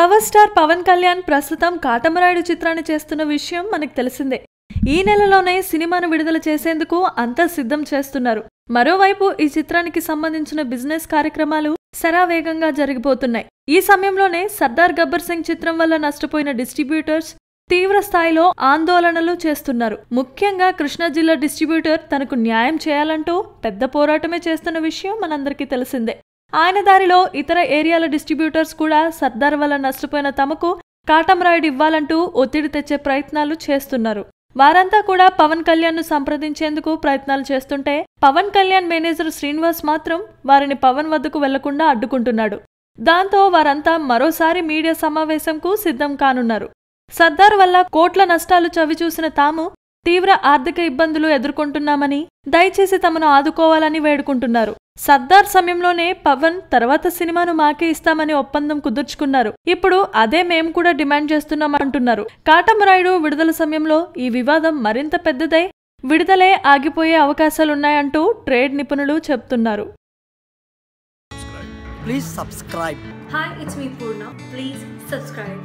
Power star Pawan Kalyan ప్రస్తుతం కాటమరాయుడు చిత్రాన్ని చేస్తున్న విషయం మనకు తెలిసిందే. ఈ నెలలోనే సినిమాను విడుదల చేసేందుకు అంతా సిద్ధం చేస్తున్నారు. మరోవైపు ఈ చిత్రానికి సంబంధించిన బిజినెస్ కార్యక్రమాలు శరావేగంగా జరిగిపోతున్నాయి. ఈ సమయంలోనే సర్దార్ గబ్బర్ సింగ్ చిత్రం వల్ల నష్టపోయిన డిస్ట్రిబ్యూటర్స్ తీవ్ర స్థాయిలో ఆందోళనలు చేస్తున్నారు. ముఖ్యంగా కృష్ణా జిల్లా డిస్ట్రిబ్యూటర్ తనకు న్యాయం చేయాలంటూ పెద్ద పోరాటమే చేస్తున్న విషయం మనందరికీ తెలిసిందే. ఆయన దారిలో ఇతర ఏరియాల డిస్ట్రిబ్యూటర్స్ కూడా సర్దార్ వల్ల నష్టపోయిన తమకు కాటమరాయుడు ఇవ్వాలంటూ ఒత్తిడి తెచ్చే ప్రయత్నాలు చేస్తున్నారు. వారంతా కూడా పవన్ కళ్యాణ్ ను సంప్రదించేందుకు ప్రయత్నాలు చేస్తుంటే పవన్ కళ్యాణ్ మేనేజర్ శ్రీనివాస్ మాత్రం వారిని పవన్ వద్దకు వెళ్లకుండా అడ్డుకుంటున్నాడు. దాంతో వారంతా మరోసారి మీడియా సమావేశంకు సిద్ధం కానున్నారు. సర్దార్ వల్ల కోట్ల నష్టాలు చవిచూసిన తాము తీవ్ర ఆర్థిక ఇబ్బందులు ఎదుర్కొంటున్నామని, దయచేసి తమను ఆదుకోవాలని వేడుకుంటున్నారు. సర్దార్ సమయంలోనే పవన్ తర్వాత సినిమాను మాకే ఇస్తామని ఒప్పందం కుదుర్చుకున్నారు. ఇప్పుడు అదే మేము కూడా డిమాండ్ చేస్తున్నామంటున్నారు. కాటమరాయుడు విడుదల సమయంలో ఈ వివాదం మరింత పెద్దదై విడుదలే ఆగిపోయే అవకాశాలున్నాయంటూ ట్రేడ్ నిపుణులు చెప్తున్నారు. Please subscribe. Hi, it's me Purna. Please subscribe.